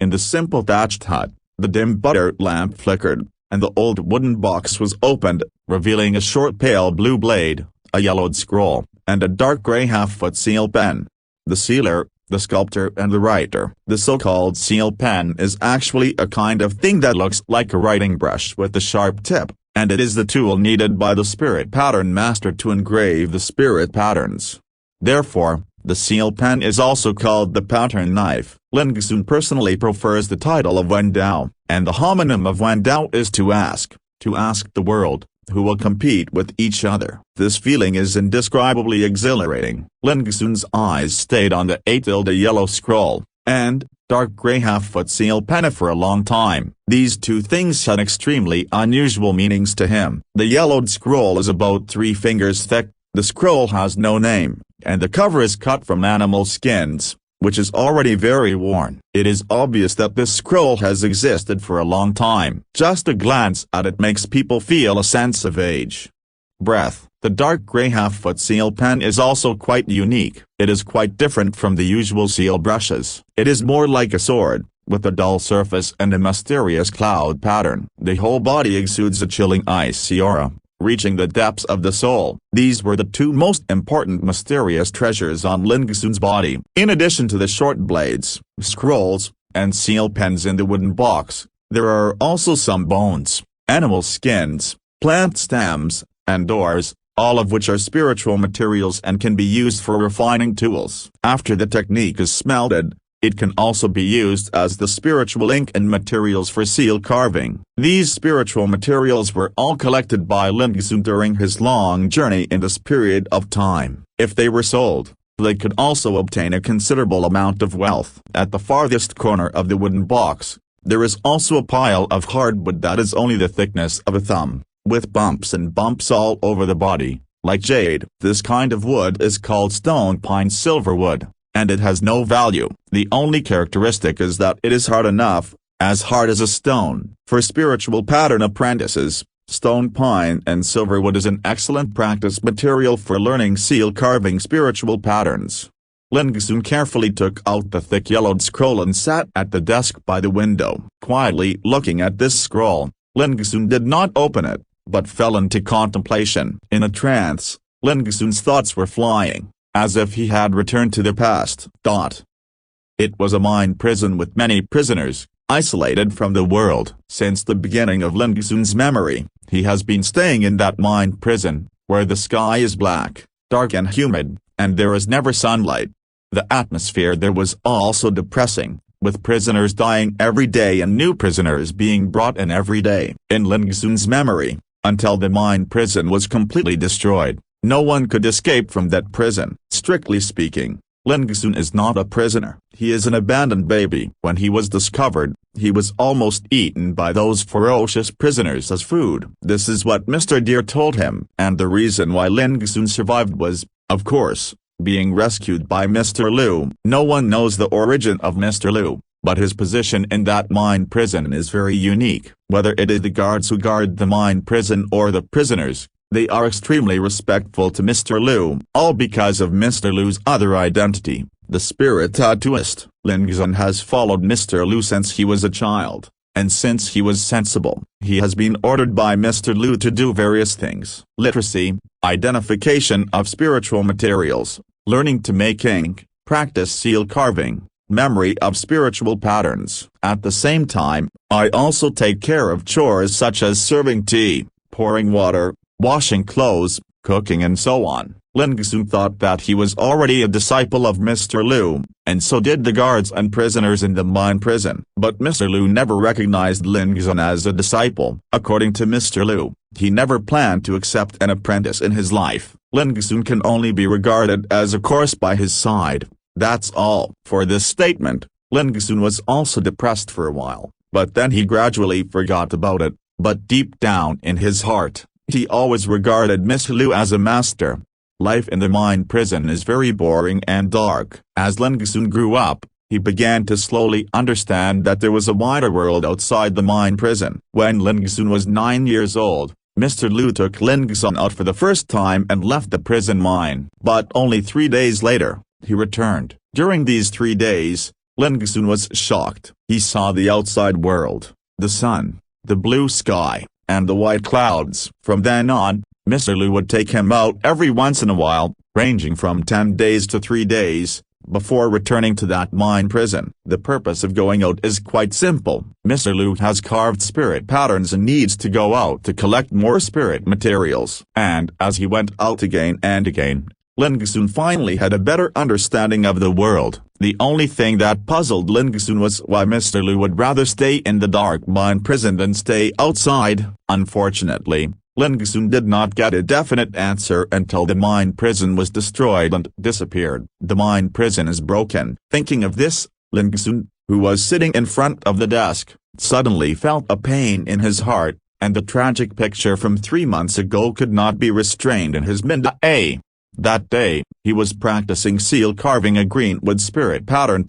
In the simple thatched hut, the dim butter lamp flickered, and the old wooden box was opened, revealing a short pale blue blade, a yellowed scroll, and a dark gray half-foot seal pen. The sealer, the sculptor and the writer. The so-called seal pen is actually a kind of thing that looks like a writing brush with a sharp tip, and it is the tool needed by the spirit pattern master to engrave the spirit patterns. Therefore, the seal pen is also called the pattern knife. Lin Gixun personally prefers the title of Wendao, and the homonym of Wendao is to ask the world, who will compete with each other. This feeling is indescribably exhilarating. Lin Gixun's eyes stayed on the 8-tilde yellow scroll, and dark gray half-foot seal pen for a long time. These two things had extremely unusual meanings to him. The yellowed scroll is about 3 fingers thick, the scroll has no name, and the cover is cut from animal skins, which is already very worn. It is obvious that this scroll has existed for a long time. Just a glance at it makes people feel a sense of age. Breath. The dark gray half-foot seal pen is also quite unique. It is quite different from the usual seal brushes. It is more like a sword, with a dull surface and a mysterious cloud pattern. The whole body exudes a chilling icy aura, reaching the depths of the soul. These were the 2 most important mysterious treasures on Lin Gixun's body. In addition to the short blades, scrolls, and seal pens in the wooden box, there are also some bones, animal skins, plant stems, and doors, all of which are spiritual materials and can be used for refining tools. After the technique is smelted, it can also be used as the spiritual ink and materials for seal carving. These spiritual materials were all collected by Lin Gixun during his long journey in this period of time. If they were sold, they could also obtain a considerable amount of wealth. At the farthest corner of the wooden box, there is also a pile of hardwood that is only the thickness of a thumb, with bumps and bumps all over the body, like jade. This kind of wood is called stone pine silver wood, and it has no value. The only characteristic is that it is hard enough, as hard as a stone. For spiritual pattern apprentices, stone pine and silverwood is an excellent practice material for learning seal carving spiritual patterns. Lin Gixun carefully took out the thick yellowed scroll and sat at the desk by the window. Quietly looking at this scroll, Lin Gixun did not open it, but fell into contemplation. In a trance, Lin Gixun's thoughts were flying, as if he had returned to the past. It was a mind prison with many prisoners, isolated from the world. Since the beginning of Lin Gixun's memory, he has been staying in that mind prison, where the sky is black, dark and humid, and there is never sunlight. The atmosphere there was also depressing, with prisoners dying every day and new prisoners being brought in every day. In Lin Gixun's memory, until the mind prison was completely destroyed, no one could escape from that prison. Strictly speaking, Lin Gixun is not a prisoner. He is an abandoned baby. When he was discovered, he was almost eaten by those ferocious prisoners as food. This is what Mr. Deer told him. And the reason why Lin Gixun survived was, of course, being rescued by Mr. Liu. No one knows the origin of Mr. Liu, but his position in that mine prison is very unique. Whether it is the guards who guard the mine prison or the prisoners, they are extremely respectful to Mr. Liu, all because of Mr. Liu's other identity, the spirit tattooist. Lin Gixun has followed Mr. Liu since he was a child, and since he was sensible, he has been ordered by Mr. Liu to do various things: literacy, identification of spiritual materials, learning to make ink, practice seal carving, memory of spiritual patterns. At the same time, I also take care of chores such as serving tea, pouring water, washing clothes, cooking and so on. Lin Gixun thought that he was already a disciple of Mr. Liu, and so did the guards and prisoners in the mine prison. But Mr. Liu never recognized Lin Gixun as a disciple. According to Mr. Liu, he never planned to accept an apprentice in his life. Lin Gixun can only be regarded as a corpse by his side. That's all. For this statement, Lin Gixun was also depressed for a while, but then he gradually forgot about it. But deep down in his heart, he always regarded Mr. Liu as a master. Life in the mine prison is very boring and dark. As Lin Gixun grew up, he began to slowly understand that there was a wider world outside the mine prison. When Lin Gixun was 9 years old, Mr. Liu took Lin Gixun out for the first time and left the prison mine. But only 3 days later, he returned. During these 3 days, Lin Gixun was shocked. He saw the outside world, the sun, the blue sky, and the white clouds. From then on, Mr. Liu would take him out every once in a while, ranging from 10 days to 3 days, before returning to that mine prison. The purpose of going out is quite simple. Mr. Liu has carved spirit patterns and needs to go out to collect more spirit materials. And as he went out again and again, Lin Xun finally had a better understanding of the world. The only thing that puzzled Lin Xun was why Mr. Liu would rather stay in the dark mine prison than stay outside. Unfortunately, Lin Xun did not get a definite answer until the mine prison was destroyed and disappeared. The mine prison is broken. Thinking of this, Lin Xun, who was sitting in front of the desk, suddenly felt a pain in his heart, and the tragic picture from 3 months ago could not be restrained in his mind. That day, he was practicing seal carving a greenwood spirit pattern.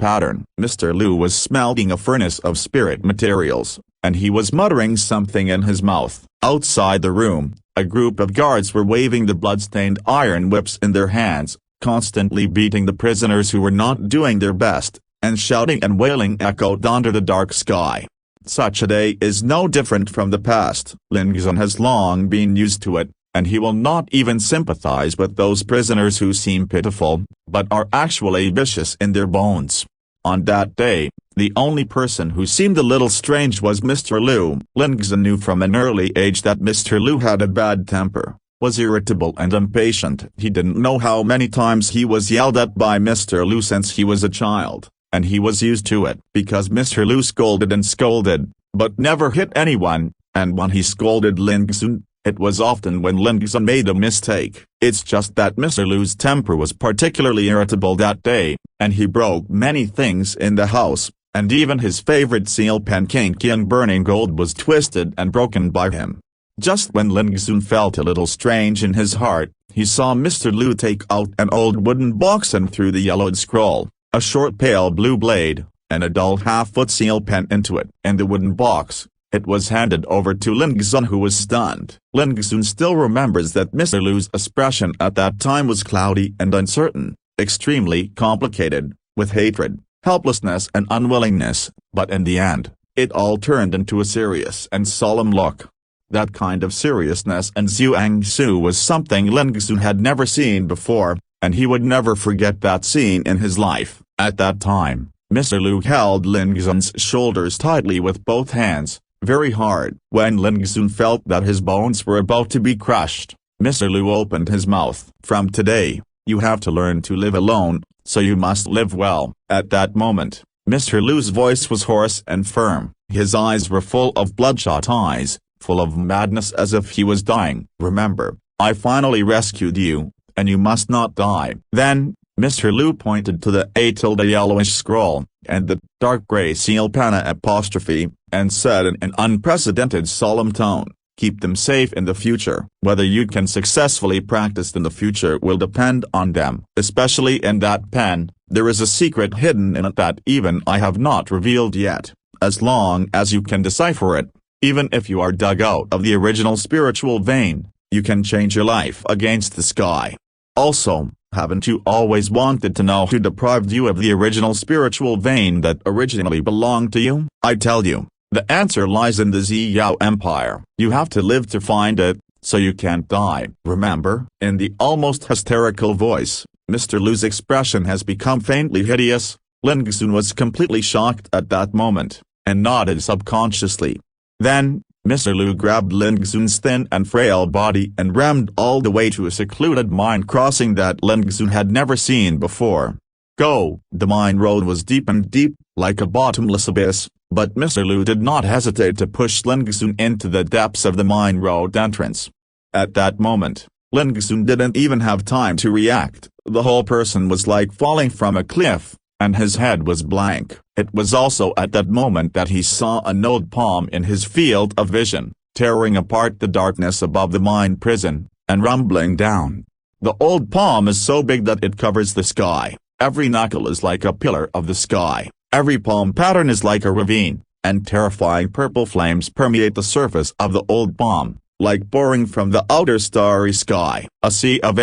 Mr. Liu was smelting a furnace of spirit materials, and he was muttering something in his mouth. Outside the room, a group of guards were waving the blood-stained iron whips in their hands, constantly beating the prisoners who were not doing their best, and shouting and wailing echoed under the dark sky. Such a day is no different from the past. Lin Xun has long been used to it, and he will not even sympathize with those prisoners who seem pitiful, but are actually vicious in their bones. On that day, the only person who seemed a little strange was Mr. Liu. Lin Xun knew from an early age that Mr. Liu had a bad temper, was irritable and impatient. He didn't know how many times he was yelled at by Mr. Liu since he was a child, and he was used to it. Because Mr. Liu scolded and scolded, but never hit anyone, and when he scolded Lin Xun, it was often when Lin Xun made a mistake. It's just that Mr. Liu's temper was particularly irritable that day, and he broke many things in the house, and even his favorite seal pen King Burning Gold was twisted and broken by him. Just when Lin Xun felt a little strange in his heart, he saw Mr. Liu take out an old wooden box and threw the yellowed scroll, a short pale blue blade, and a dull half-foot seal pen into it. In the wooden box, it was handed over to Lin Xun, who was stunned. Lin Xun still remembers that Mr. Liu's expression at that time was cloudy and uncertain, extremely complicated, with hatred, helplessness and unwillingness, but in the end, it all turned into a serious and solemn look. That kind of seriousness and Zhuangzi was something Lin Xun had never seen before, and he would never forget that scene in his life. At that time, Mr. Liu held Lin Xun's shoulders tightly with both hands, very hard. When Lin Xun felt that his bones were about to be crushed, Mr. Liu opened his mouth. From today, you have to learn to live alone, so you must live well. At that moment, Mr. Liu's voice was hoarse and firm. His eyes were full of bloodshot eyes, full of madness, as if he was dying. Remember, I finally rescued you, and you must not die. Then, Mr. Liu pointed to the yellowish scroll, and the dark gray seal pen apostrophe, and said in an unprecedented solemn tone, keep them safe in the future. Whether you can successfully practice in the future will depend on them. Especially in that pen, there is a secret hidden in it that even I have not revealed yet. As long as you can decipher it, even if you are dug out of the original spiritual vein, you can change your life against the sky. Also, haven't you always wanted to know who deprived you of the original spiritual vein that originally belonged to you? I tell you, the answer lies in the Ziyao Empire. You have to live to find it, so you can't die. Remember? In the almost hysterical voice, Mr. Liu's expression has become faintly hideous. Lin Xun was completely shocked at that moment, and nodded subconsciously. Then, Mr. Liu grabbed Lin Xun's thin and frail body and rammed all the way to a secluded mine crossing that Lin Xun had never seen before. Go! The mine road was deep and deep, like a bottomless abyss, but Mr. Liu did not hesitate to push Lin Xun into the depths of the mine road entrance. At that moment, Lin Xun didn't even have time to react. The whole person was like falling from a cliff, and his head was blank. It was also at that moment that he saw an old palm in his field of vision, tearing apart the darkness above the mine prison, and rumbling down. The old palm is so big that it covers the sky. Every knuckle is like a pillar of the sky. Every palm pattern is like a ravine, and terrifying purple flames permeate the surface of the old palm, like pouring from the outer starry sky. A sea of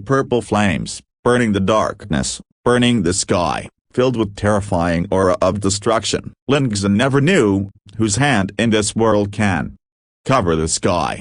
purple flames, burning the darkness, burning the sky, filled with terrifying aura of destruction. Lingzhen never knew, whose hand in this world can cover the sky.